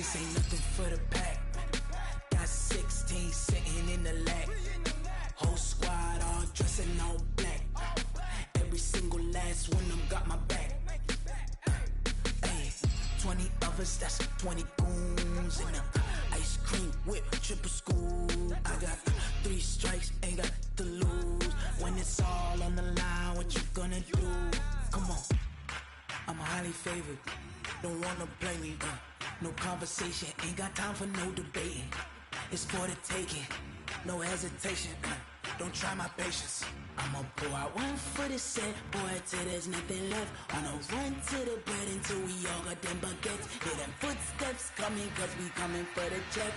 This ain't nothing for the pack. Got 16 sitting in the lag. Whole squad all dressing all black. Every single last one of them got my back. Hey, 20 of us, that's 20 goons in the ice cream whip, triple scoop. I got 3 strikes, ain't got to lose. When it's all on the line, what you gonna do? Come on, I'm highly favored. Don't wanna play me, no conversation, ain't got time for no debating. It's for the taking, no hesitation. Don't try my patience. I'ma pour out one for the set, boy, till there's nothing left. On a run to the bread until we all got them baguettes. Hear them footsteps coming, cause we coming for the check.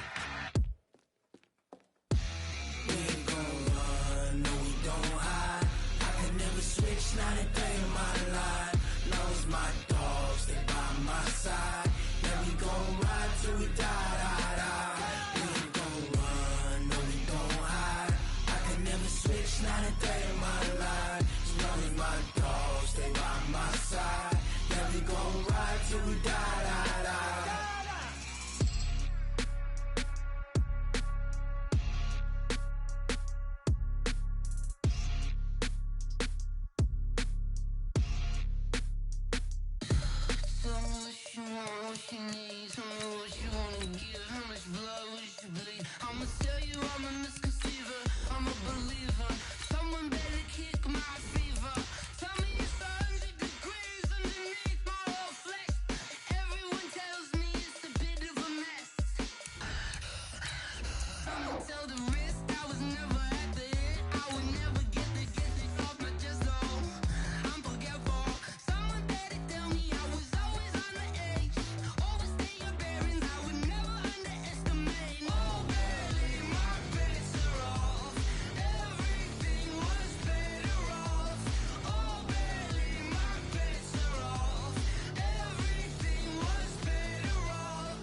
We ain't gon' run, no we don't hide. I can never switch, not a day in my life. Long as my dogs stay by my side. Yeah, we gon' ride till we die, die, die. We ain't gon' run, no we don't hide. I can never switch, not a day in my life. As long as my dogs stay by my side. Yeah, we gon' ride till we die, die, die. I'ma tell you I'm a misconceiver, I'm a believer. Someone better kick my fever. Tell me it's 100 degrees underneath my whole flesh. Everyone tells me it's a bit of a mess. I'ma tell the risk I was never at the end. I would never get this off my chest though. I'm forgetful. Someone better tell me I was always on the edge. Overstay your bearings, I would never underestimate. Oh barely, my bets are off. Everything was better off. Oh barely, my bets are off. Everything was better off.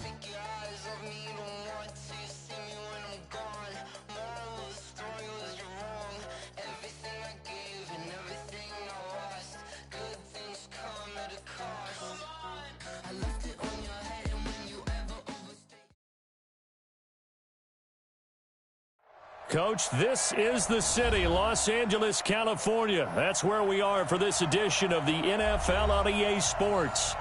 Take your eyes off me, don't want to see me when I'm gone. Moral of the story was you're wrong. Everything I gave and everything I lost. Good things come at a cost. I left it on your head, and when you ever overstay. Coach, this is the city, Los Angeles, California. That's where we are for this edition of the NFL on EA Sports.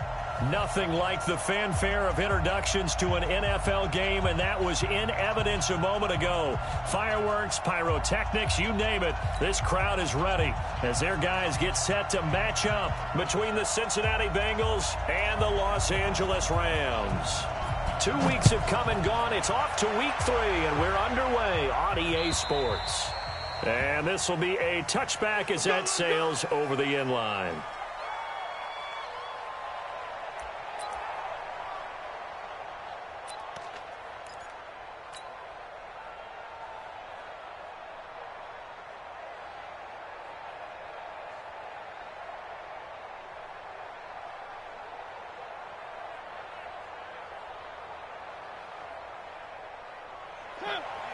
Nothing like the fanfare of introductions to an NFL game, and that was in evidence a moment ago. Fireworks, pyrotechnics, you name it. This crowd is ready as their guys get set to match up between the Cincinnati Bengals and the Los Angeles Rams. 2 weeks have come and gone. It's off to week 3, and we're underway on EA Sports. And this will be a touchback as that sails over the end line.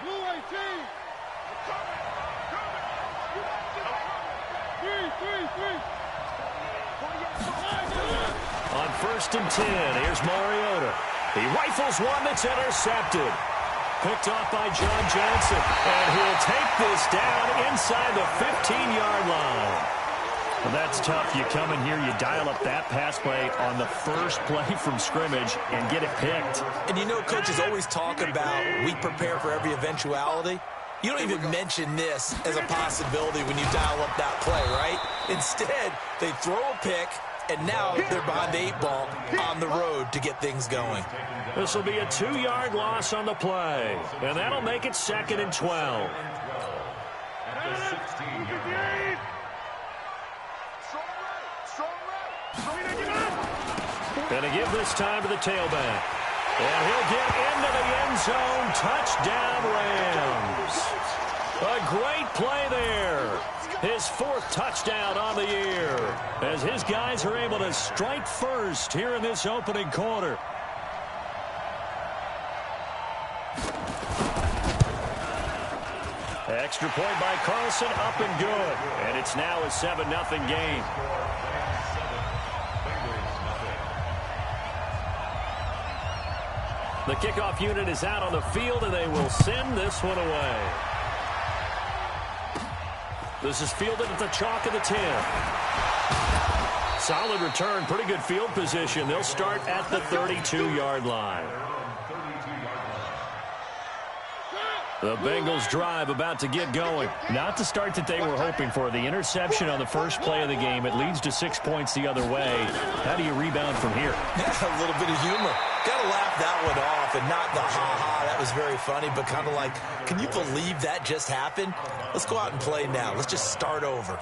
Blue 18! On 1st and 10, here's Mariota. He rifles one that's intercepted. Picked off by John Johnson. And he'll take this down inside the 15-yard line. Well, that's tough. You come in here, you dial up that pass play on the first play from scrimmage and get it picked. And you know, coaches always talk about we prepare for every eventuality. You don't even mention this as a possibility when you dial up that play, right? Instead, they throw a pick, and now they're behind the 8 ball on the road to get things going. This will be a 2-yard loss on the play, and that'll make it 2nd and 12. And a give this time to the tailback. And he'll get into the end zone. Touchdown, Rams. A great play there. His 4th touchdown on the year as his guys are able to strike first here in this opening quarter. Extra point by Carlson, up and good. And it's now a 7-0 game. The kickoff unit is out on the field, and they will send this one away. This is fielded at the chalk of the 10. Solid return, pretty good field position. They'll start at the 32-yard line. The Bengals drive about to get going. Not the start that they were hoping for. The interception on the first play of the game. It leads to 6 points the other way. How do you rebound from here? Yeah, a little bit of humor. Got to laugh that one off, and not the ha-ha, that was very funny, but kind of like, can you believe that just happened? Let's go out and play now. Let's just start over.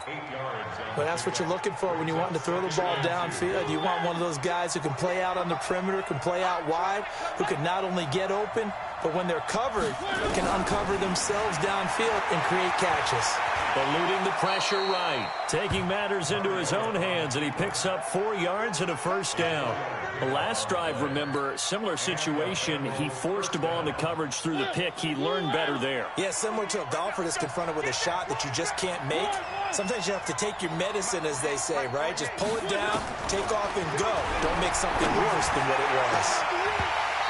But that's what you're looking for when you want to throw the ball downfield. You want one of those guys who can play out on the perimeter, can play out wide, who can not only get open, but when they're covered, can uncover themselves downfield and create catches. Eluding the pressure right. Taking matters into his own hands, and he picks up 4 yards and a first down. The last drive, remember, similar situation. He forced a ball into coverage through the pick. He learned better there. Yeah, similar to a golfer that's confronted with a shot that you just can't make. Sometimes you have to take your medicine, as they say, right? Just pull it down, take off, and go. Don't make something worse than what it was.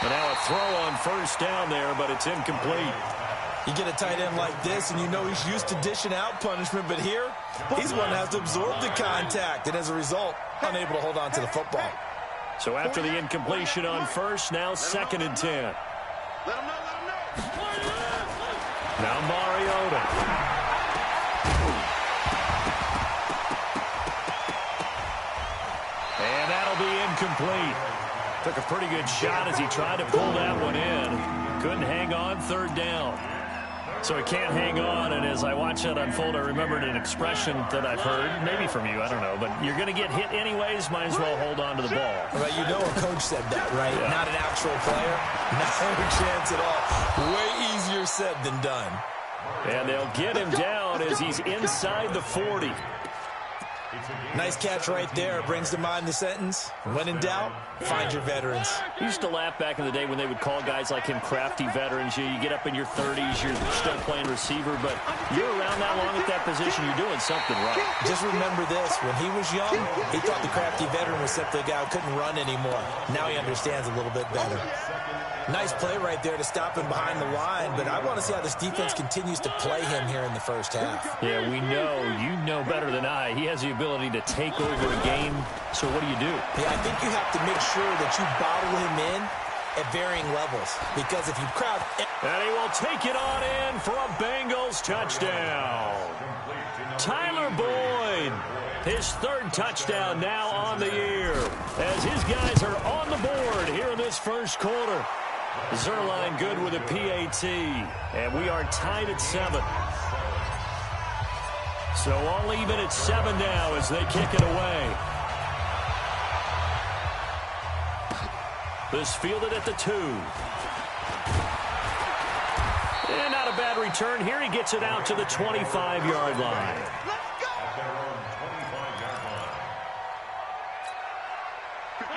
And now a throw on first down there, but it's incomplete. You get a tight end like this, and you know he's used to dishing out punishment, but here, he's one that has to absorb the contact, and as a result, unable to hold on to the football. So after the incompletion on first, now 2nd and 10. Now Mariota. And that'll be incomplete. Took a pretty good shot as he tried to pull that one in. Couldn't hang on, 3rd down. So he can't hang on, and as I watch that unfold, I remembered an expression that I've heard, maybe from you, I don't know, but you're going to get hit anyways, might as well hold on to the ball. Right, you know a coach said that, right? Yeah. Not an actual player. No chance at all. Way easier said than done. And they'll get him down as he's inside the 40. Nice catch right there. Brings to mind the sentence, when in doubt, find your veterans. I used to laugh back in the day when they would call guys like him crafty veterans. You get up in your 30s, you're still playing receiver, but you're around that long at that position, you're doing something right. Just remember this. When he was young, he thought the crafty veteran was simply a guy who couldn't run anymore. Now he understands a little bit better. Nice play right there to stop him behind the line, but I want to see how this defense continues to play him here in the first half. Yeah, we know. You know better than I. He has the ability to take over a game. So what do you do? Yeah, I think you have to make sure that you bottle him in at varying levels, because if you crowd... And he will take it on in for a Bengals touchdown. Tyler Boyd, his 3rd touchdown now on the year, as his guys are on the board here in this first quarter. Zerline good with a PAT, and we are tied at 7. So all even at 7 now as they kick it away. This fielded at the 2. And not a bad return here. He gets it out to the 25-yard line.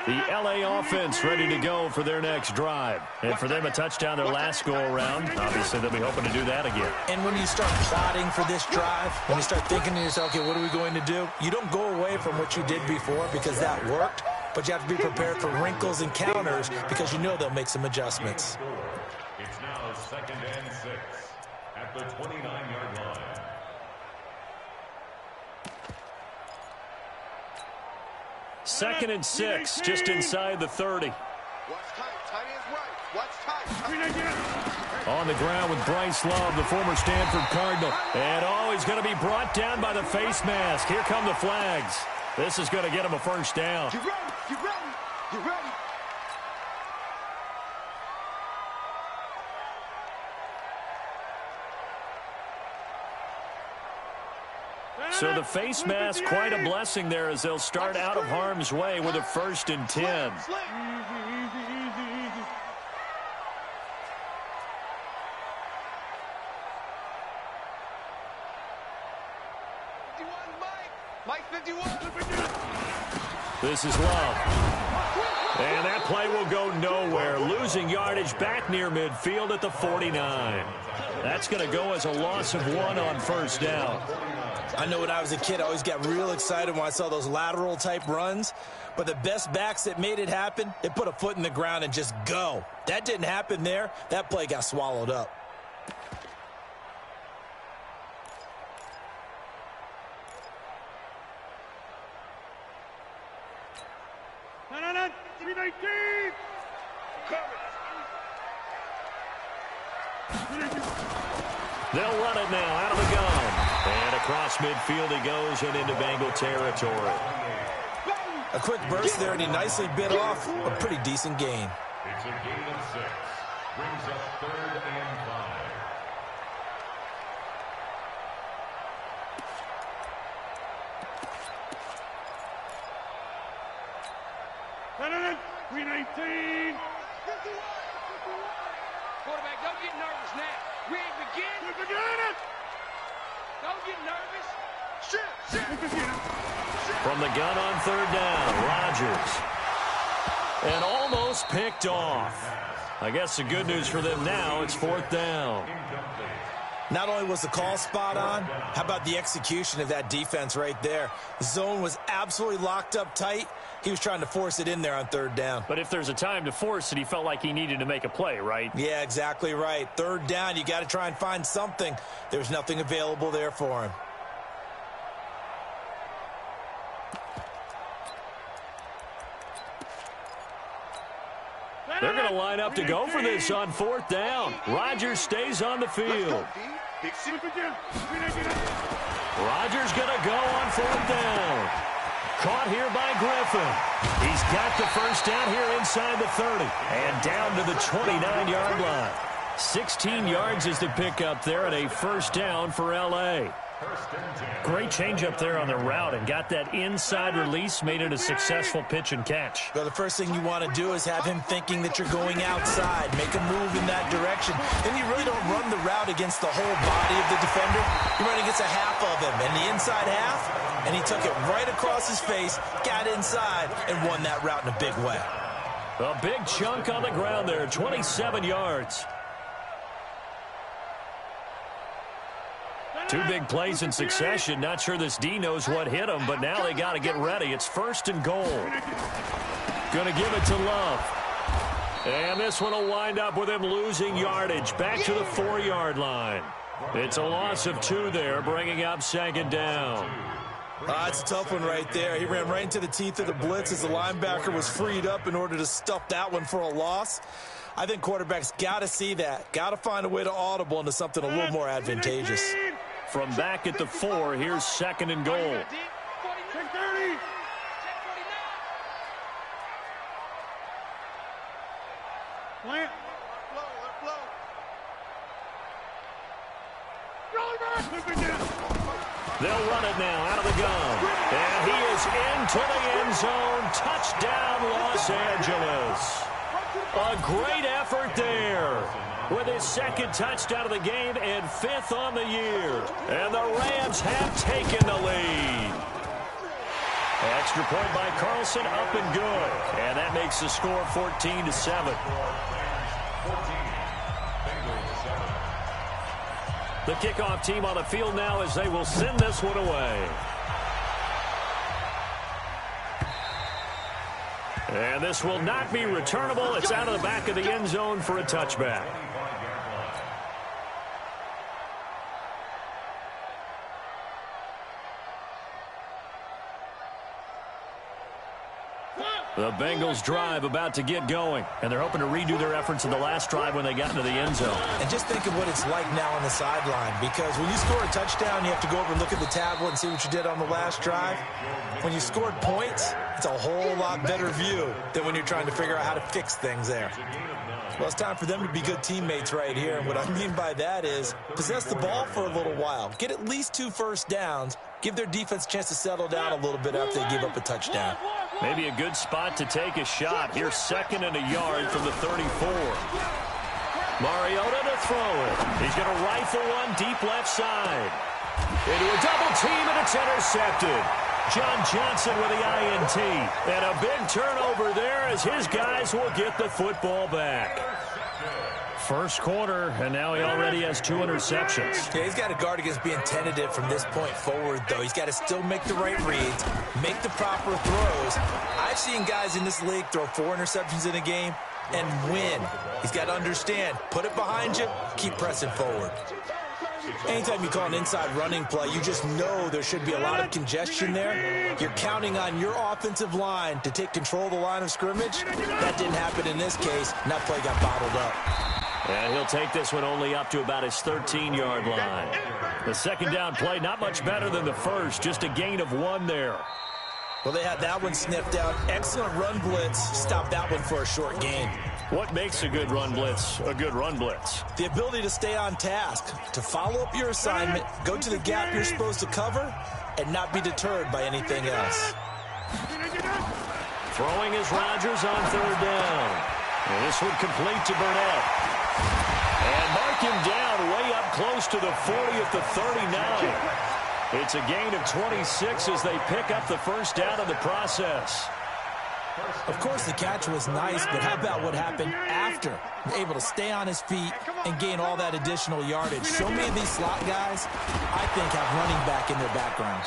The LA offense ready to go for their next drive. And for them, a touchdown their last go-around. Obviously, they'll be hoping to do that again. And when you start plotting for this drive, when you start thinking to yourself, okay, what are we going to do? You don't go away from what you did before because that worked, but you have to be prepared for wrinkles and counters because you know they'll make some adjustments. It's now 2nd and 6 at the 29-yard line. Second and 6, just inside the 30. On the ground with Bryce Love, the former Stanford Cardinal. And, he's going to be brought down by the face mask. Here come the flags. This is going to get him a first down. You ready? You ready? You ready? So the face mask, quite a blessing there as they'll start out of harm's way with a 1st and 10. Easy, easy. Mike 51. This is Love. And that play will go nowhere. Losing yardage back near midfield at the 49. That's going to go as a loss of 1 on first down. I know when I was a kid, I always got real excited when I saw those lateral type runs. But the best backs that made it happen, they put a foot in the ground and just go. That didn't happen there. That play got swallowed up. They'll run it now out of the gun. And across midfield he goes and into Bengal territory. A quick burst there, and he nicely bit off a pretty decent gain. It's a gain of 6. Brings up 3rd and 5. 319. Quarterback, don't get nervous now. We ain't begin. We're beginning. Don't get nervous. From the gun on 3rd down, Rodgers. And almost picked off. I guess the good news for them now, it's 4th down. Not only was the call spot on, how about the execution of that defense right there? The zone was absolutely locked up tight. He was trying to force it in there on 3rd down. But if there's a time to force it, he felt like he needed to make a play, right? Yeah, exactly right. 3rd down, you got to try and find something. There's nothing available there for him. They're going to line up to go for this on 4th down. Rodgers stays on the field. Rodgers going to go on 4th down. Caught here by Griffin. He's got the first down here inside the 30. And down to the 29-yard line. 16 yards is the pickup there and a first down for L.A. Great change up there on the route and got that inside release, made it a successful pitch and catch. Well, the first thing you want to do is have him thinking that you're going outside, make a move in that direction. Then you really don't run the route against the whole body of the defender. You run against a half of him, and the inside half, and he took it right across his face, got inside, and won that route in a big way. A big chunk on the ground there, 27 yards. 2 big plays in succession. Not sure this D knows what hit him, but now they got to get ready. It's 1st and goal. Going to give it to Love. And this one will wind up with him losing yardage. Back to the 4-yard line. It's a loss of 2 there, bringing up 2nd down. It's a tough one right there. He ran right into the teeth of the blitz as the linebacker was freed up in order to stuff that one for a loss. I think quarterbacks got to see that. Got to find a way to audible into something a little more advantageous. From back at the 4, here's 2nd and goal. They'll run it now out of the gun. And he is into the end zone. Touchdown, Los Angeles. A great effort there with his 2nd touchdown of the game and 5th on the year. And the Rams have taken the lead. Extra point by Carlson, up and good. And that makes the score 14-7. The kickoff team on the field now as they will send this one away. And this will not be returnable. It's out of the back of the end zone for a touchback. The Bengals drive about to get going, and they're hoping to redo their efforts in the last drive when they got into the end zone. And just think of what it's like now on the sideline, because when you score a touchdown, you have to go over and look at the tablet and see what you did on the last drive. When you scored points, it's a whole lot better view than when you're trying to figure out how to fix things there. Well, it's time for them to be good teammates right here, and what I mean by that is possess the ball for a little while, get at least 2 first downs, give their defense a chance to settle down a little bit after they give up a touchdown. Maybe a good spot to take a shot. Here's 2nd and a yard from the 34. Mariota to throw it. He's going to rifle one deep left side. Into a double team, and it's intercepted. John Johnson with the INT. And a big turnover there as his guys will get the football back. First quarter, and now he already has 2 interceptions. Yeah, he's got to guard against being tentative from this point forward, though. He's got to still make the right reads, make the proper throws. I've seen guys in this league throw 4 interceptions in a game and win. He's got to understand, put it behind you, keep pressing forward. Anytime you call an inside running play, you just know there should be a lot of congestion there. You're counting on your offensive line to take control of the line of scrimmage. That didn't happen in this case, and that play got bottled up. And he'll take this one only up to about his 13-yard line. The second down play, not much better than the first, just a gain of 1 there. Well, they had that one sniffed out. Excellent run blitz. Stopped that one for a short gain. What makes a good run blitz a good run blitz? The ability to stay on task, to follow up your assignment, go to the gap you're supposed to cover, and not be deterred by anything else. Throwing is Rodgers on 3rd down. And this one complete to Burnett. And mark him down way up close to the 40 at the 39. It's a gain of 26 as they pick up the first down in the process. Of course, the catch was nice, but how about what happened after? Able to stay on his feet and gain all that additional yardage. So many of these slot guys, I think, have running back in their background.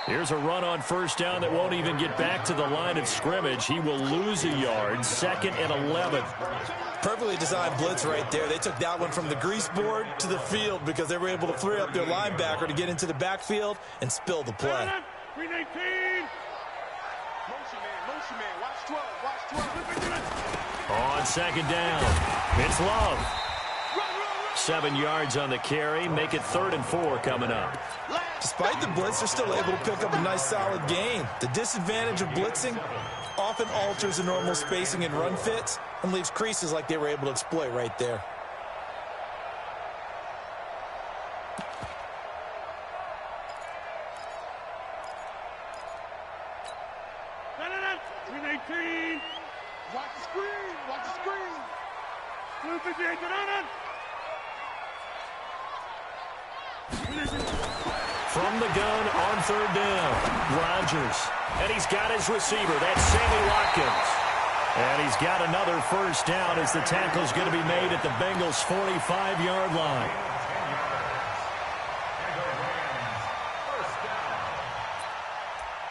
Here's a run on first down that won't even get back to the line of scrimmage. He will lose a yard, 2nd and 11. Perfectly designed blitz right there. They took that one from the grease board to the field because they were able to free up their linebacker to get into the backfield and spill the play. On 2nd down, it's Love. 7 yards on the carry, make it 3rd and 4 coming up. Despite the blitz, they're still able to pick up a nice solid gain. The disadvantage of blitzing often alters the normal spacing and run fits and leaves creases like they were able to exploit right there. Watch the screen! Watch the screen! From the gun on 3rd down, Rodgers. And he's got his receiver. That's Sammy Watkins. And he's got another first down as the tackle's going to be made at the Bengals' 45-yard line.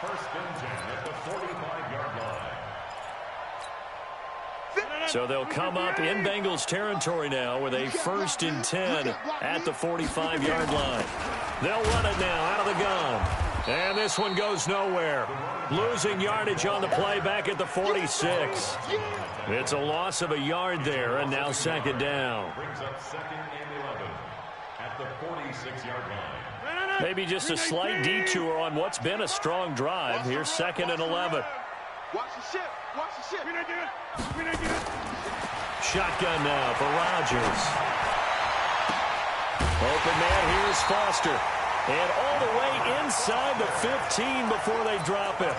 First and 10 at the 45-yard line. So they'll come up in Bengals territory now with a 1st and 10 at the 45-yard line. They'll run it now out of the gun. And this one goes nowhere. Losing yardage on the play back at the 46. It's a loss of a yard there, and now 2nd down. Brings up 2nd and 11 at the 46-yard line. Maybe just a slight detour on what's been a strong drive. Here's 2nd and 11. Watch the ship. Watch the ship. Shotgun now for Rodgers. Open man, here's Foster. And all the way inside the 15 before they drop him.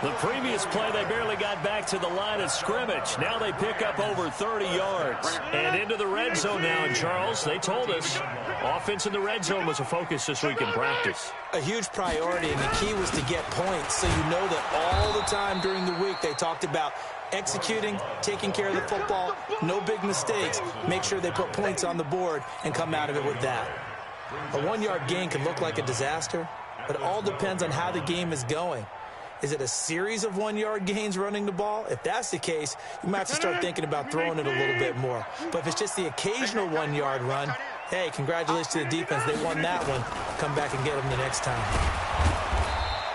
The previous play, they barely got back to the line of scrimmage. Now they pick up over 30 yards. And into the red zone now. And Charles, they told us, offense in the red zone was a focus this week in practice. A huge priority, and the key was to get points. So you know that all the time during the week they talked about executing, taking care of the football, no big mistakes. Make sure they put points on the board and come out of it with that. A 1-yard gain can look like a disaster, but it all depends on how the game is going. Is it a series of 1-yard gains running the ball? If that's the case, you might have to start thinking about throwing it a little bit more. But if it's just the occasional 1-yard run, hey, congratulations to the defense. They won that one. Come back and get them the next time.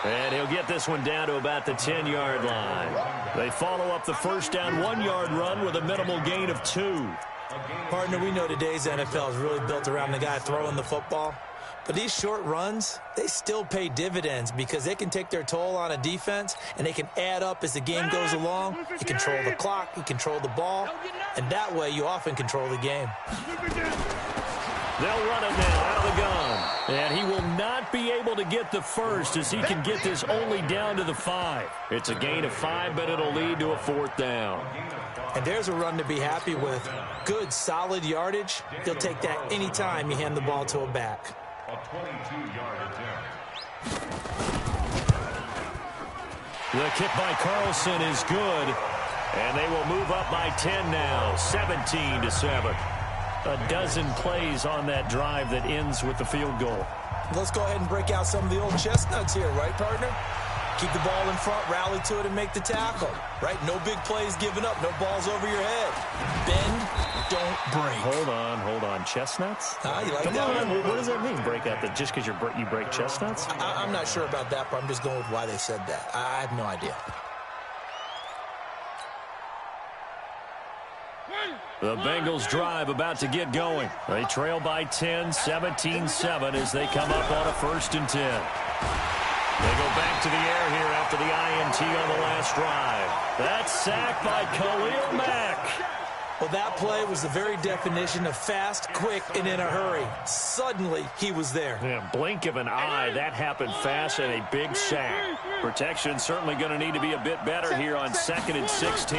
And he'll get this one down to about the 10-yard line. They follow up the first down 1-yard run with a minimal gain of 2. Partner, we know today's NFL is really built around the guy throwing the football. But these short runs, they still pay dividends because they can take their toll on a defense and they can add up as the game goes along. You control the clock, you control the ball, and that way you often control the game. They'll run it now out of the gun. And he will not be able to get the first as he can get this only down to the 5. It's a gain of 5, but it'll lead to a 4th down. And there's a run to be happy with. Good, solid yardage. He'll take that anytime you hand the ball to a back. A 22-yard attempt. The kick by Carlson is good. And they will move up by 10 now, 17-7. A dozen plays on that drive that ends with the field goal. Let's go ahead and break out some of the old chestnuts here, right, partner? Keep the ball in front, rally to it, and make the tackle, right? No big plays given up, no balls over your head. Bend, don't break. Hold on. Chestnuts? You like Come that on. one? What does that mean, break out? Just because you break chestnuts? I'm not sure about that, but I'm just going with why they said that. I have no idea. The Bengals drive about to get going. They trail by 10, 17-7 as they come up on a 1st and 10. They go back to the air here after the INT on the last drive. That's sacked by Khalil Mack. Well, that play was the very definition of fast, quick, and in a hurry. Suddenly, he was there. Yeah, blink of an eye. That happened fast and a big sack. Protection certainly going to need to be a bit better here on 2nd and 16.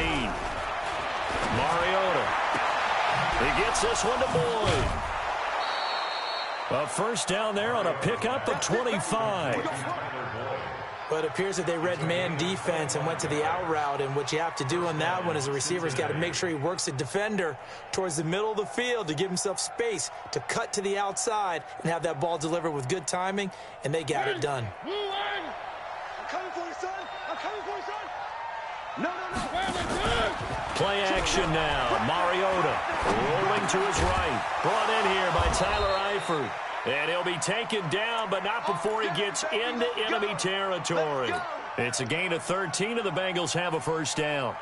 Mariota. He gets this one to Boyd. A 1st down there on a pickup of 25. But it appears that they read man defense and went to the out route. And what you have to do on that one is the receiver's got to make sure he works the defender towards the middle of the field to give himself space to cut to the outside and have that ball delivered with good timing. And they got it done. I'm coming for you, son. I'm coming for you, son. No. Play action now. Mariota rolling to his right. Brought in here by Tyler Eifert. And he'll be taken down, but not before he gets into enemy territory. It's a gain of 13, and the Bengals have a 1st down.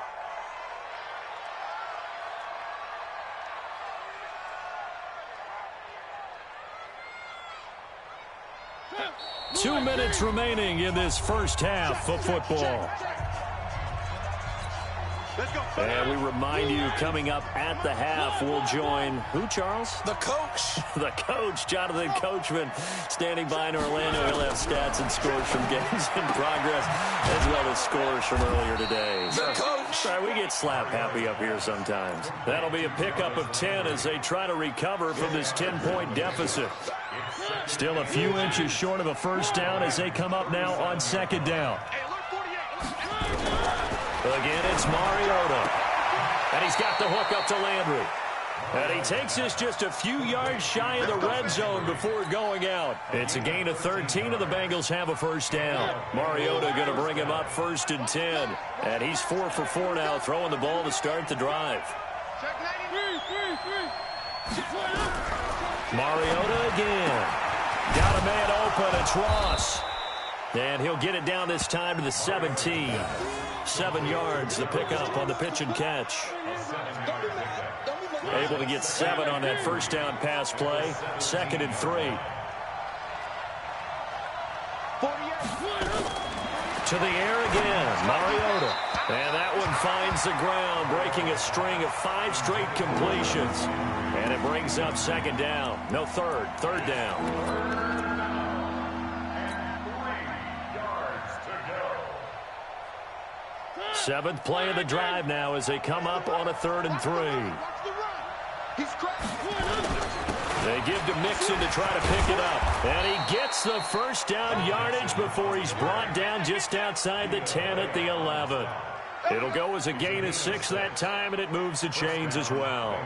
Two minutes remaining in this 1st half of football. And we remind you, coming up at the half, we'll join who, Charles? The coach. The coach, Jonathan Coachman, standing by in Orlando. He'll have stats and scores from games in progress, as well as scores from earlier today. The coach. Sorry, we get slap happy up here sometimes. That'll be a pickup of 10 as they try to recover from this 10-point deficit. Still a few inches short of a 1st down as they come up now on 2nd down. Again, it's Mariota. And he's got the hook up to Landry. And he takes this just a few yards shy of the red zone before going out. It's a gain of 13, and the Bengals have a 1st down. Mariota going to bring him up 1st and 10. And he's 4 for 4 now, throwing the ball to start the drive. Mariota again. Got a man open. It's Ross. And he'll get it down this time to the 17. 7 yards, the pickup on the pitch and catch. Able to get 7 on that 1st down pass play. 2nd and 3. To the air again, Mariota. And that one finds the ground, breaking a string of 5 straight completions. And it brings up 2nd down. No, 3rd down. 7th play of the drive now as they come up on a 3rd and 3. They give to Mixon to try to pick it up. And he gets the 1st down yardage before he's brought down just outside the 10 at the 11. It'll go as a gain of 6 that time, and it moves the chains as well.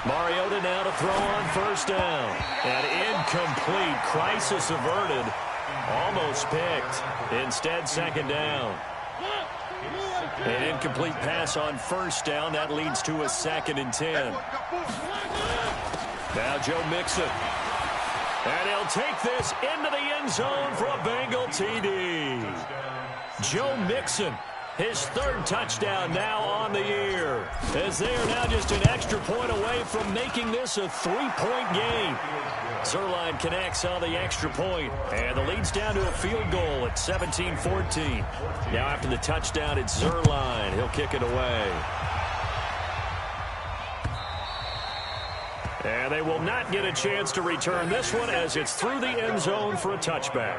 Mariota now to throw on 1st down. And incomplete. Crisis averted. Almost picked. Instead, 2nd down. An incomplete pass on 1st down. That leads to a 2nd and 10. Now Joe Mixon. And he'll take this into the end zone for a Bengal TD. Joe Mixon. His 3rd touchdown now on the year, as they are now just an extra point away from making this a 3-point game. Zerline connects on the extra point, and the lead's down to a field goal at 17-14. Now after the touchdown, it's Zerline. He'll kick it away. And they will not get a chance to return this one as it's through the end zone for a touchback.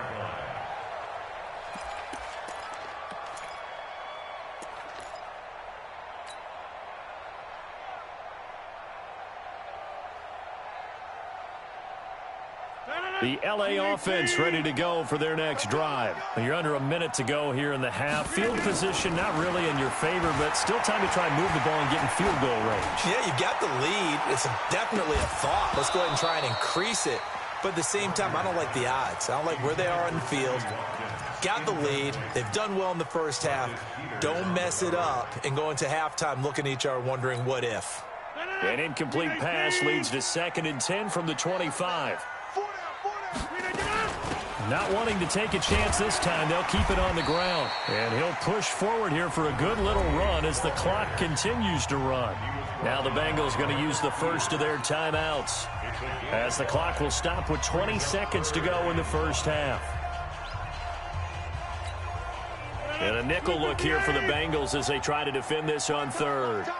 The LA offense ready to go for their next drive. You're under a minute to go here in the half. Field position not really in your favor, but still time to try and move the ball and get in field goal range. Yeah, you got the lead. It's definitely a thought. Let's go ahead and try and increase it. But at the same time, I don't like the odds. I don't like where they are in the field. Got the lead. They've done well in the first half. Don't mess it up and go into halftime looking at each other wondering what if. An incomplete pass leads to 2nd and 10 from the 25. Not wanting to take a chance this time, they'll keep it on the ground. And he'll push forward here for a good little run as the clock continues to run. Now the Bengals going to use the first of their timeouts, as the clock will stop with 20 seconds to go in the first half. And a nickel look here for the Bengals as they try to defend this on 3rd.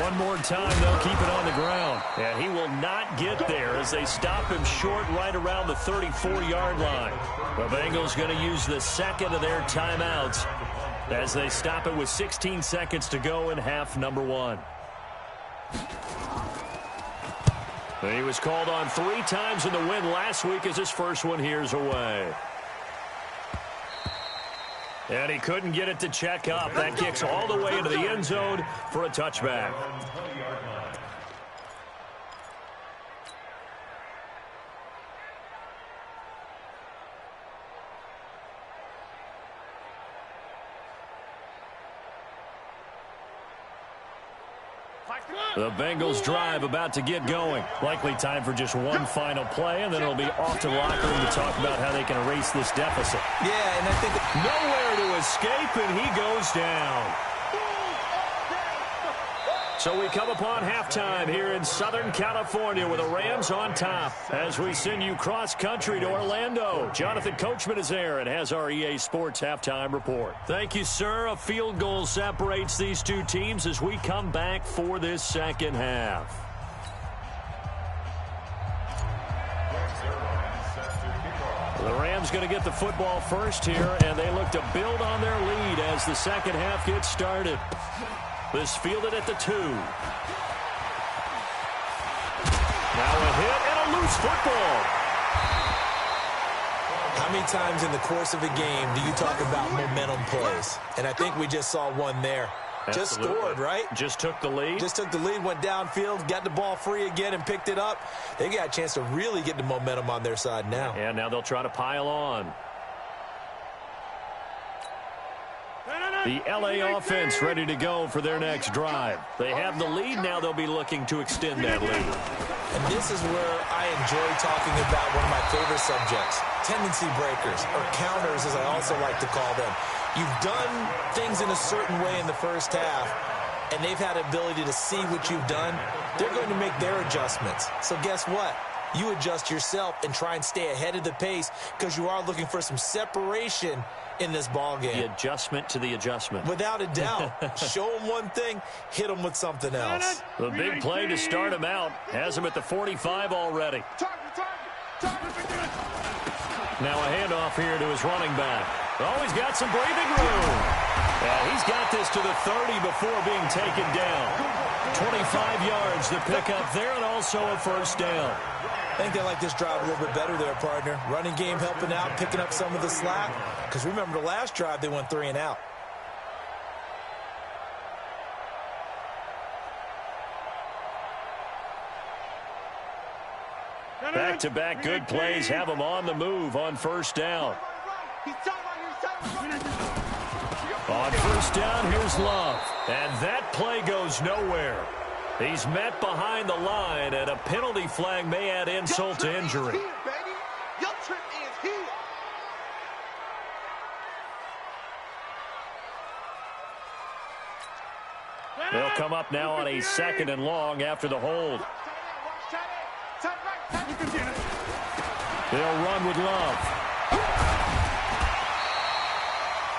One more time, they'll keep it on the ground. And he will not get there as they stop him short right around the 34-yard line. The Bengals going to use the second of their timeouts as they stop it with 16 seconds to go in half number 1. He was called on 3 times in the win last week as his first one here's away. And he couldn't get it to check up. That kicks all the way into the end zone for a touchback. The Bengals drive about to get going. Likely time for just one final play, and then it'll be off to the locker room to talk about how they can erase this deficit. Yeah, and I think nowhere to escape, and he goes down. So we come upon halftime here in Southern California with the Rams on top as we send you cross-country to Orlando. Jonathan Coachman is there and has our EA Sports halftime report. Thank you, sir. A field goal separates these two teams as we come back for this second half. The Rams going to get the football first here, and they look to build on their lead as the second half gets started. This fielded at the 2. Now a hit and a loose football. How many times in the course of a game do you talk about momentum plays? And I think we just saw one there. Absolutely. Just scored, right? Just took the lead. Just took the lead, went downfield, got the ball free again and picked it up. They got a chance to really get the momentum on their side now. And now they'll try to pile on. The LA offense ready to go for their next drive. They have the lead. Now they'll be looking to extend that lead. And this is where I enjoy talking about one of my favorite subjects, tendency breakers, or counters as I also like to call them. You've done things in a certain way in the first half, and they've had the ability to see what you've done. They're going to make their adjustments. So guess what? You adjust yourself and try and stay ahead of the pace because you are looking for some separation in this ball game. The adjustment to the adjustment. Without a doubt. Show them one thing, hit them with something else. The big play to start him out has him at the 45 already. Now a handoff here to his running back. Oh, he's got some breathing room. Yeah, he's got this to the 30 before being taken down. 25 yards to pick up there, and also a first down. I think they like this drive a little bit better there, partner. Running game helping out, picking up some of the slack. Because remember the last drive, they went 3 and out. Back-to-back good plays have them on the move on first down. On first down, here's Love. And that play goes nowhere. He's met behind the line, and a penalty flag may add insult to injury. They'll come up now on a 2nd and long after the hold. They'll run with Love.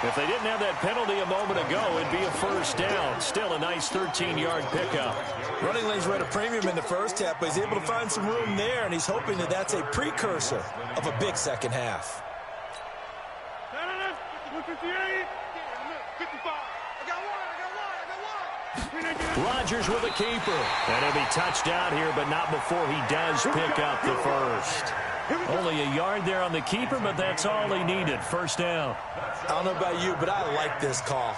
If they didn't have that penalty a moment ago, it'd be a first down. Still a nice 13-yard pickup. Running lanes were at a premium in the first half, but he's able to find some room there, and he's hoping that that's a precursor of a big second half. Rodgers with a keeper. And he'll be touched out here, but not before he does pick up the first. Only a yard there on the keeper, but that's all he needed. First down. I don't know about you, but I like this call.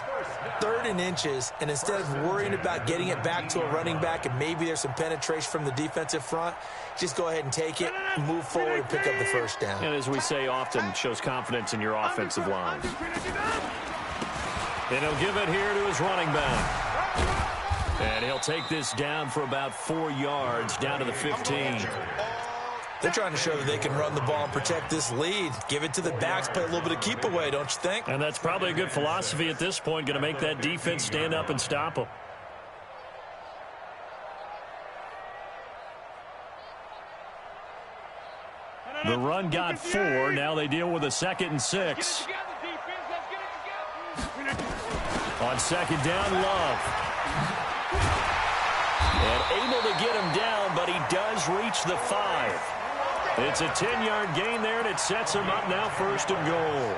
3rd and inches, and instead of worrying about getting it back to a running back and maybe there's some penetration from the defensive front, just go ahead and take it, move forward, and pick up the first down. And as we say often, shows confidence in your offensive line. And he'll give it here to his running back. And he'll take this down for about 4 yards, down to the 15. They're trying to show that they can run the ball and protect this lead. Give it to the backs, play a little bit of keep away, don't you think? And that's probably a good philosophy at this point, going to make that defense stand up and stop them. The run got 4. Now they deal with a 2nd and 6. On 2nd down, Love. And able to get him down, but he does reach the 5. It's a 10-yard gain there, and it sets him up now 1st and goal.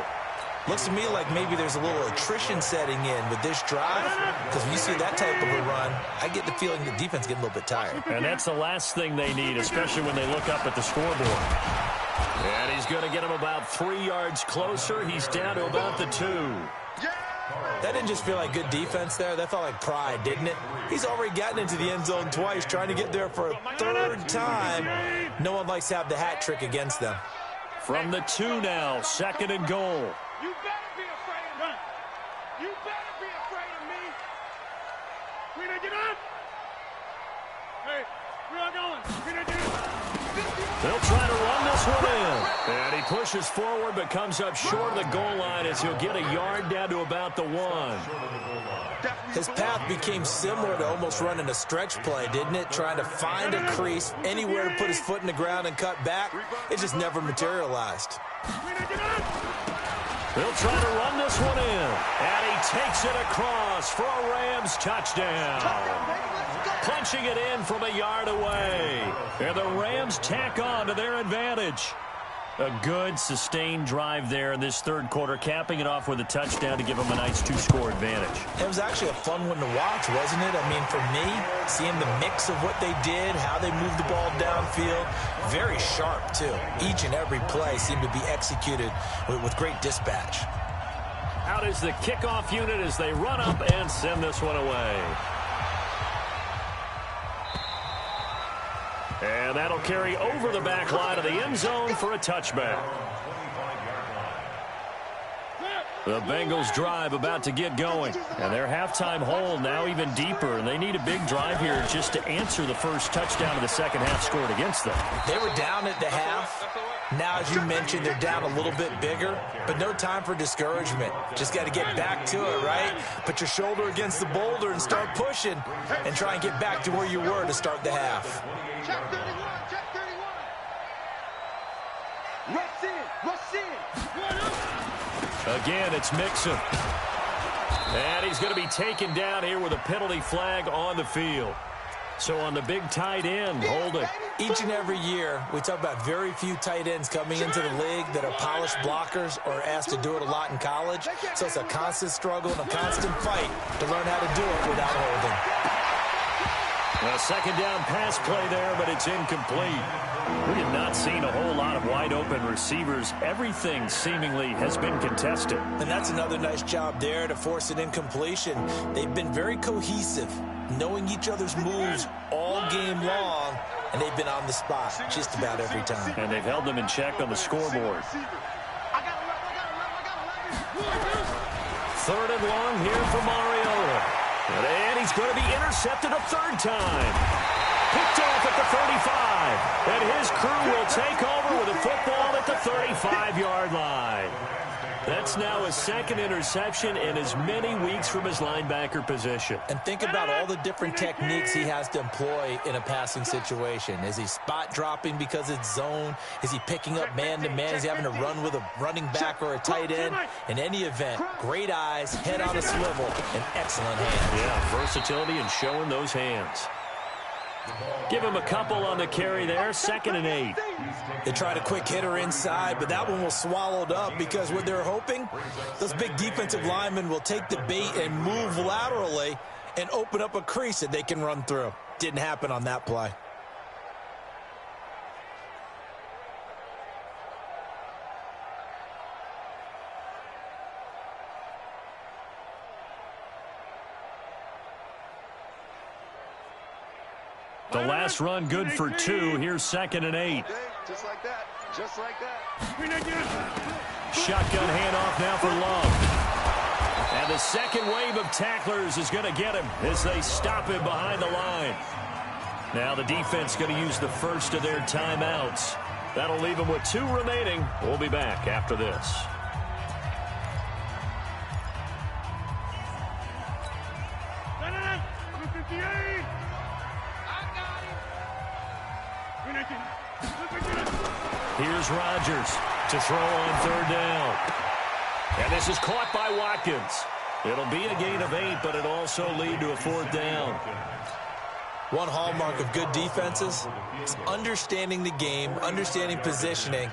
Looks to me like maybe there's a little attrition setting in with this drive, because when you see that type of a run, I get the feeling the defense getting a little bit tired. And that's the last thing they need, especially when they look up at the scoreboard. And he's going to get him about 3 yards closer. He's down to about the 2. That didn't just feel like good defense there. That felt like pride, didn't it? He's already gotten into the end zone twice, trying to get there for a 3rd time. No one likes to have the hat trick against them. From the 2 now, 2nd and goal. You better be afraid of me. You better be afraid of me. Rena, get up. Hey, where are you going? Rena, get up. They'll try to run this one in. And he pushes forward but comes up short of the goal line as he'll get a yard down to about the 1. His path became similar to almost running a stretch play, didn't it? Trying to find a crease, anywhere to put his foot in the ground and cut back. It just never materialized. They'll try to run this one in. And he takes it across for a Rams touchdown. Punching it in from a yard away. And the Rams tack on to their advantage. A good, sustained drive there in this 3rd quarter, capping it off with a touchdown to give them a nice 2-score advantage. It was actually a fun one to watch, wasn't it? I mean, for me, seeing the mix of what they did, how they moved the ball downfield, very sharp, too. Each and every play seemed to be executed with great dispatch. Out is the kickoff unit as they run up and send this one away. And that'll carry over the back line of the end zone for a touchback. The Bengals drive about to get going. And their halftime hole now even deeper. And they need a big drive here just to answer the first touchdown of the second half scored against them. They were down at the half. Now, as you mentioned, they're down a little bit bigger. But no time for discouragement. Just got to get back to it, right? Put your shoulder against the boulder and start pushing. And try and get back to where you were to start the half. Check 31, check 31. Rush in, rush in. Again, it's Mixon. And he's going to be taken down here with a penalty flag on the field. So on the big tight end, holding. Each and every year, we talk about very few tight ends coming into the league that are polished blockers or asked to do it a lot in college. So it's a constant struggle and a constant fight to learn how to do it without holding. A 2nd down pass play there, but it's incomplete. We have not seen a whole lot of wide-open receivers. Everything seemingly has been contested. And that's another nice job there to force an incompletion. They've been very cohesive, knowing each other's moves all game long, and they've been on the spot just about every time. And they've held them in check on the scoreboard. 3rd and long here for Mariota. And he's going to be intercepted a 3rd time. Picked off at the 35. And his crew will take over with a football at the 35-yard line. That's now his 2nd interception in as many weeks from his linebacker position. And think about all the different techniques he has to employ in a passing situation. Is he spot dropping because it's zone? Is he picking up man-to-man? Is he having to run with a running back or a tight end? In any event, great eyes, head on a swivel, and excellent hands. Yeah, versatility and showing those hands. Give him a couple on the carry there, 2nd and 8. They tried a quick hitter inside, but that one was swallowed up because what they're hoping, those big defensive linemen will take the bait and move laterally and open up a crease that they can run through. Didn't happen on that play. The last run good for 2. Here's 2nd and 8. Just like that. Just like that. Shotgun handoff now for Love. And the second wave of tacklers is going to get him as they stop him behind the line. Now the defense going to use the first of their timeouts. That'll leave them with 2 remaining. We'll be back after this. Here's Rodgers to throw on 3rd down. And this is caught by Watkins. It'll be a gain of 8, but it'll also lead to a 4th down. One hallmark of good defenses is understanding the game, understanding positioning,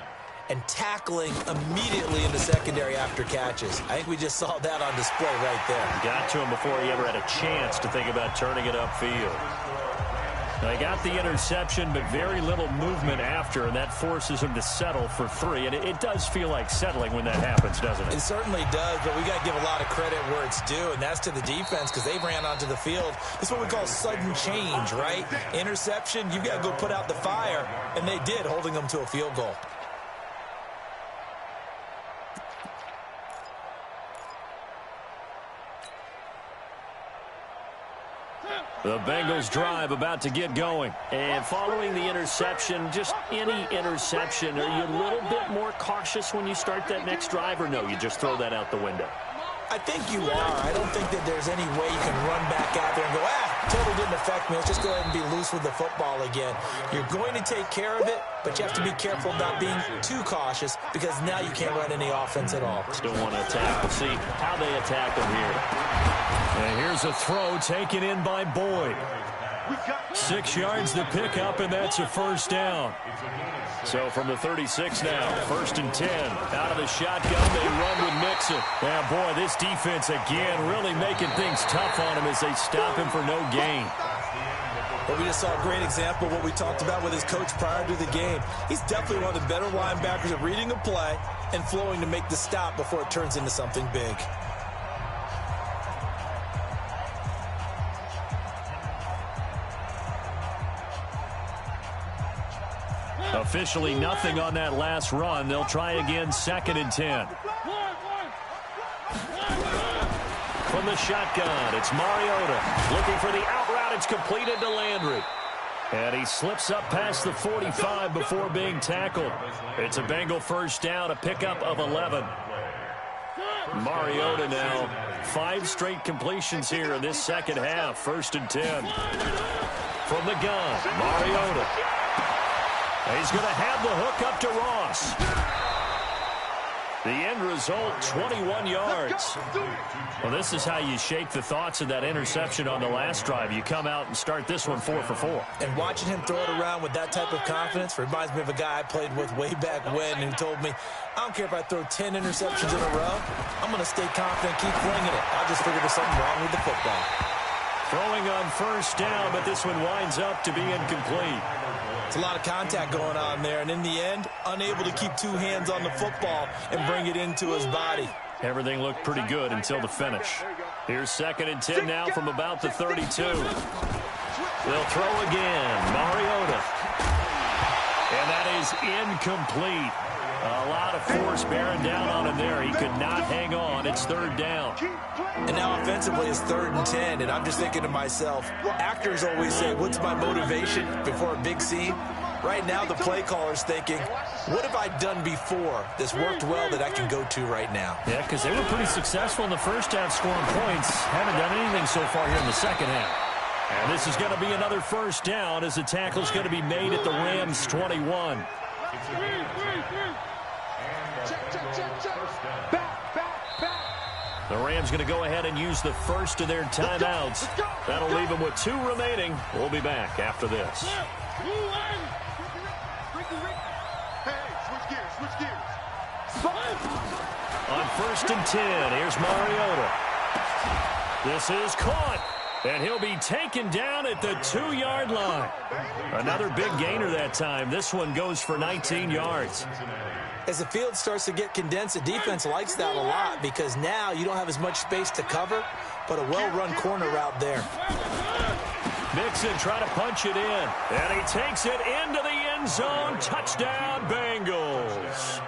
and tackling immediately in the secondary after catches. I think we just saw that on display right there. Got to him before he ever had a chance to think about turning it upfield. They got the interception, but very little movement after, and that forces him to settle for 3. And it does feel like settling when that happens, doesn't it? It certainly does, but we got to give a lot of credit where it's due, and that's to the defense because they ran onto the field. It's what we call sudden change, right? Interception, you've got to go put out the fire, and they did, holding them to a field goal. The Bengals drive about to get going. And following the interception, just any interception, are you a little bit more cautious when you start that next drive, or no, you just throw that out the window? I think you are. I don't think that there's any way you can run back out there and go, totally didn't affect me. Let's just go ahead and be loose with the football again. You're going to take care of it, but you have to be careful about being too cautious because now you can't run any offense at all. Still want to attack. We'll see how they attack them here. And here's a throw taken in by Boyd. 6 yards to pick up, and that's a 1st down. So from the 36 now, 1st and 10. Out of the shotgun, they run with Mixon. Now, boy, this defense again really making things tough on him as they stop him for no gain. But we just saw a great example of what we talked about with his coach prior to the game. He's definitely one of the better linebackers at reading a play and flowing to make the stop before it turns into something big. Officially nothing on that last run. They'll try again, 2nd and 10. From the shotgun, it's Mariota looking for the out route. It's completed to Landry. And he slips up past the 45 before being tackled. It's a Bengal 1st down, a pickup of 11. Mariota now, 5 straight completions here in this second half. 1st and 10. From the gun, Mariota. He's going to have the hook up to Ross. The end result, 21 yards. Well, this is how you shake the thoughts of that interception on the last drive. You come out and start this one 4 for 4. And watching him throw it around with that type of confidence reminds me of a guy I played with way back when who told me, I don't care if I throw 10 interceptions in a row. I'm going to stay confident, keep flinging it. I just figured there's something wrong with the football. Throwing on 1st down, but this one winds up to be incomplete. It's a lot of contact going on there, and in the end, unable to keep 2 hands on the football and bring it into his body. Everything looked pretty good until the finish. Here's 2nd and 10 now from about the 32. They'll throw again. Mariota. And that is incomplete. A lot of force bearing down on him there. He could not hang on. It's 3rd down. And now offensively it's 3rd and 10, and I'm just thinking to myself, actors always say, what's my motivation before a big scene? Right now the play caller's thinking, what have I done before that's worked well that I can go to right now? Yeah, because they were pretty successful in the first half scoring points. Haven't done anything so far here in the second half. And this is going to be another 1st down as the tackle's going to be made at the Rams' 21. The Rams going to go ahead and use the first of their timeouts. That'll leave them with 2 remaining. We'll be back after this. On 1st and 10, here's Mariota. This is caught. And he'll be taken down at the 2-yard line. Another big gainer that time. This one goes for 19 yards. As the field starts to get condensed, the defense likes that a lot because now you don't have as much space to cover, but a well-run corner route there. Mixon trying to punch it in, and he takes it into the end zone. Touchdown, Bengals.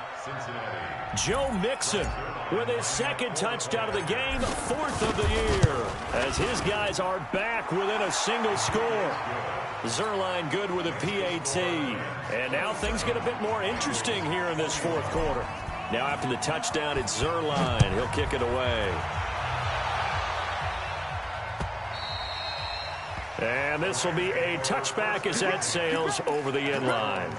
Joe Mixon with his second touchdown of the game, 4th of the year, as his guys are back within a single score. Zerline good with a PAT. And now things get a bit more interesting here in this 4th quarter. Now after the touchdown, it's Zerline. He'll kick it away. And this will be a touchback as that sails over the end line.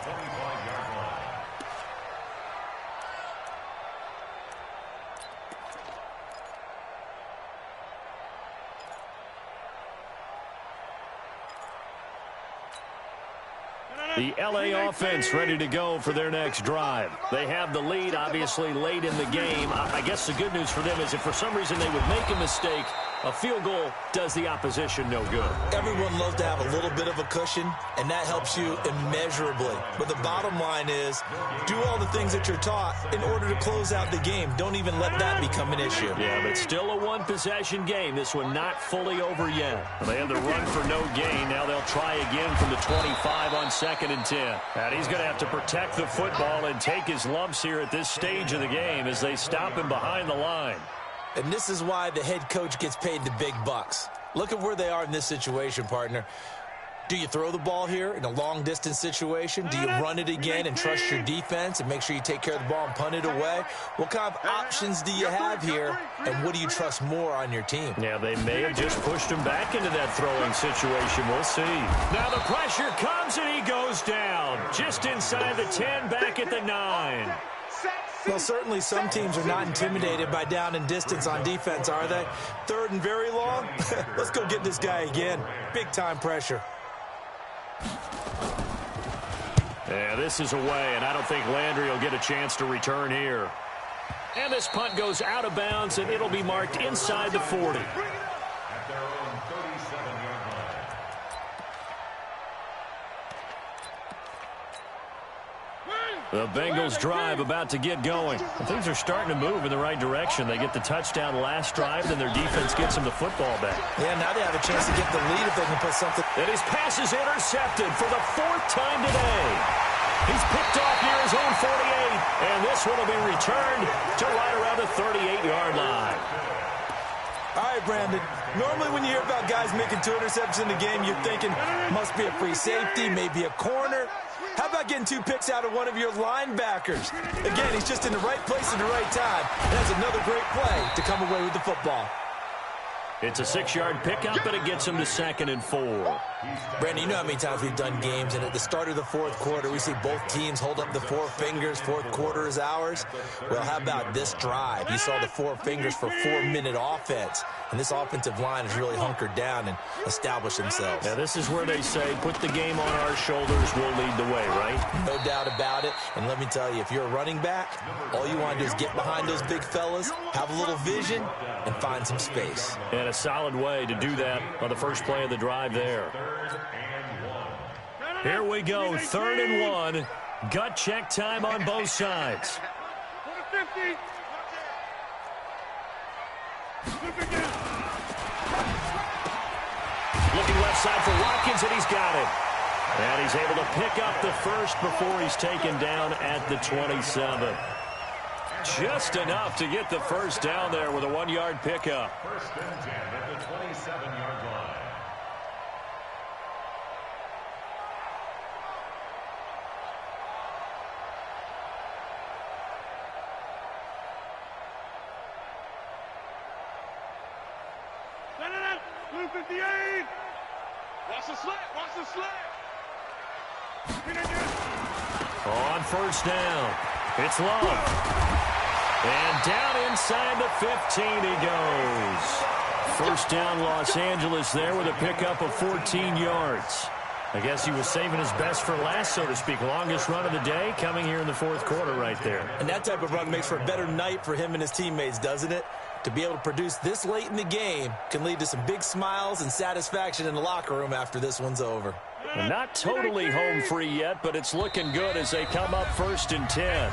The LA offense ready to go for their next drive. They have the lead, obviously, late in the game. I guess the good news for them is if for some reason they would make a mistake, a field goal does the opposition no good. Everyone loves to have a little bit of a cushion, and that helps you immeasurably. But the bottom line is, do all the things that you're taught in order to close out the game. Don't even let that become an issue. Yeah, but still a one-possession game. This one not fully over yet. They have the run for no gain. Now they'll try again from the 25 on 2nd and 10. And he's going to have to protect the football and take his lumps here at this stage of the game as they stop him behind the line. And this is why the head coach gets paid the big bucks. Look at where they are in this situation, partner. Do you throw the ball here in a long-distance situation? Do you run it again and trust your defense and make sure you take care of the ball and punt it away? What kind of options do you have here, and what do you trust more on your team? Yeah, they may have just pushed him back into that throwing situation. We'll see. Now the pressure comes, and he goes down. Just inside the 10, back at the 9. Well, certainly some teams are not intimidated by down and distance on defense, are they? 3rd and very long? Let's go get this guy again. Big-time pressure. Yeah, this is away, and I don't think Landry will get a chance to return here. And this punt goes out of bounds, and it'll be marked inside the 40. At their own 37-yard line. The Bengals drive about to get going. Things are starting to move in the right direction. They get the touchdown last drive, then their defense gets them the football back. Yeah, now they have a chance to get the lead if they can put something. And his pass is intercepted for the 4th time today. He's picked off near his own 48, and this one will be returned to right around the 38-yard line. All right, Brandon. Normally when you hear about guys making 2 interceptions in the game, you're thinking must be a free safety, maybe a corner. How about getting 2 picks out of one of your linebackers? Again, he's just in the right place at the right time. That's another great play to come away with the football. It's a 6-yard pickup, and it gets him to 2nd and 4. Brandon, you know how many times we've done games, and at the start of the 4th quarter, we see both teams hold up the 4 fingers, 4th quarter is ours. Well, how about this drive? You saw the 4 fingers for 4-minute offense, and this offensive line has really hunkered down and established themselves. Yeah, this is where they say, put the game on our shoulders, we'll lead the way, right? No doubt about it, and let me tell you, if you're a running back, all you want to do is get behind those big fellas, have a little vision, and find some space. And a solid way to do that on the first play of the drive there. Here we go, 3rd and 1. Gut check time on both sides. Looking left side for Watkins, and he's got it. And he's able to pick up the first before he's taken down at the 27. Just enough to get the first down there with a 1-yard pickup. 1st and 10 at the 27-yard line. Blue 58. Watch the slant. Watch the slant. On 1st down, it's Love. And down inside the 15 he goes. 1st down Los Angeles there with a pickup of 14 yards. I guess he was saving his best for last, so to speak. Longest run of the day coming here in the 4th quarter right there. And that type of run makes for a better night for him and his teammates, doesn't it? to be able to produce this late in the game can lead to some big smiles and satisfaction in the locker room after this one's over. Not totally home free yet, but it's looking good as they come up 1st and 10.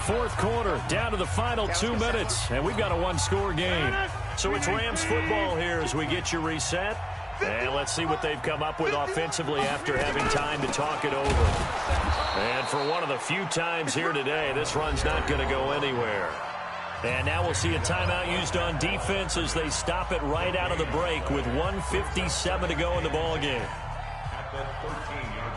Fourth quarter, down to the final 2 minutes, and we've got a one-score game. So it's Rams football here as we get you reset. And let's see what they've come up with offensively after having time to talk it over. And for one of the few times here today, this run's not going to go anywhere. And now we'll see a timeout used on defense as they stop it right out of the break with 1:57 to go in the ballgame. At the 13-yard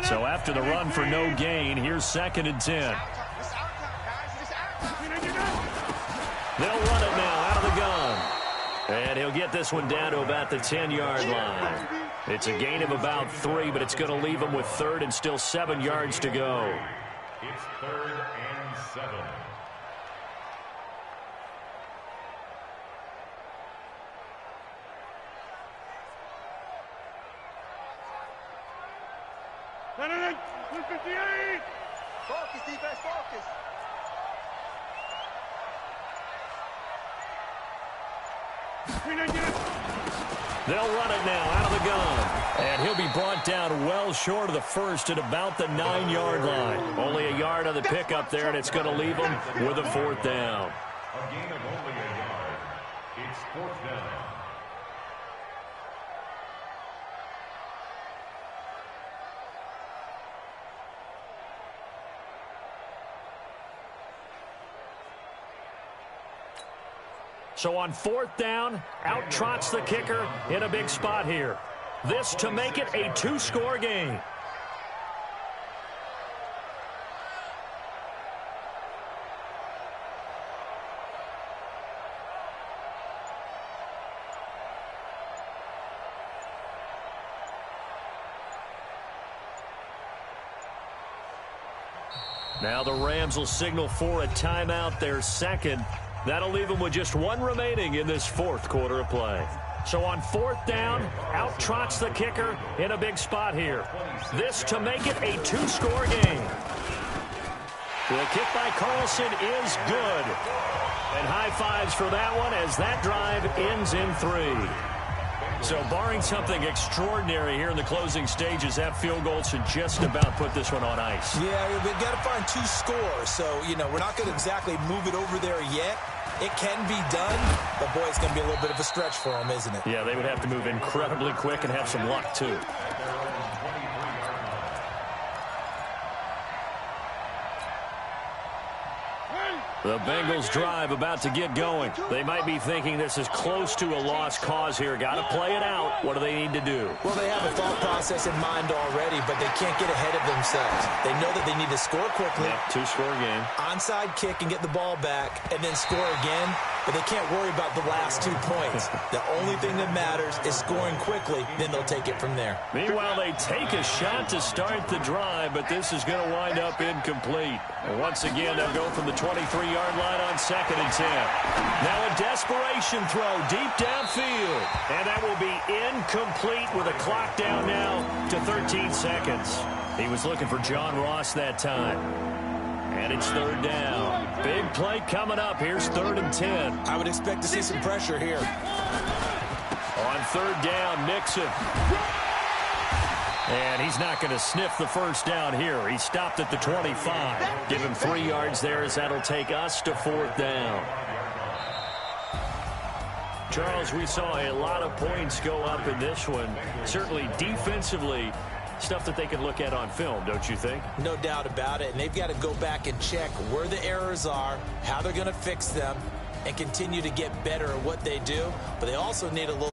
line. So after the run for no gain, here's 2nd and 10. They'll run it now out of the gun. And he'll get this one down to about the 10-yard line. It's a gain of about 3, but it's going to leave him with 3rd and still 7 yards to go. It's 3rd and 7. Focus, defense, focus. They'll run it now out of the gun. And he'll be brought down well short of the 1st at about the 9-yard line. Only a yard on the pickup there, and it's going to leave him with a 4th down. A gain of only a yard. It's 4th down. So on 4th down, out trots the kicker in a big spot here. This to make it a 2-score game. Now the Rams will signal for a timeout, their 2nd. That'll leave them with just 1 remaining in this 4th quarter of play. So on 4th down, out trots the kicker in a big spot here. This to make it a 2-score game. The kick by Carlson is good. And high fives for that one as that drive ends in 3. So barring something extraordinary here in the closing stages, that field goal should just about put this one on ice. Yeah, we've got to find 2 scores. So, we're not going to exactly move it over there yet. It can be done, but, boy, it's going to be a little bit of a stretch for them, isn't it? Yeah, they would have to move incredibly quick and have some luck, too. The Bengals drive about to get going. They might be thinking this is close to a lost cause here. Got to play it out. What do they need to do? Well, they have a thought process in mind already, but they can't get ahead of themselves. They know that they need to score quickly. Yep, 2-score game. Onside kick and get the ball back and then score again, but they can't worry about the last 2 points. The only thing that matters is scoring quickly, then they'll take it from there. Meanwhile, they take a shot to start the drive, but this is going to wind up incomplete. And once again, they'll go from the 23-yard line on 2nd and 10. Now a desperation throw deep downfield. And that will be incomplete with a clock down now to 13 seconds. He was looking for John Ross that time. And it's 3rd down. Big play coming up. Here's 3rd and 10. I would expect to see some pressure here. On 3rd down, Nixon. And he's not going to sniff the 1st down here. He stopped at the 25. Give him 3 yards there as that'll take us to 4th down. Charles, we saw a lot of points go up in this one. Certainly defensively, stuff that they can look at on film, don't you think? No doubt about it. And they've got to go back and check where the errors are, how they're going to fix them, and continue to get better at what they do. But they also need a little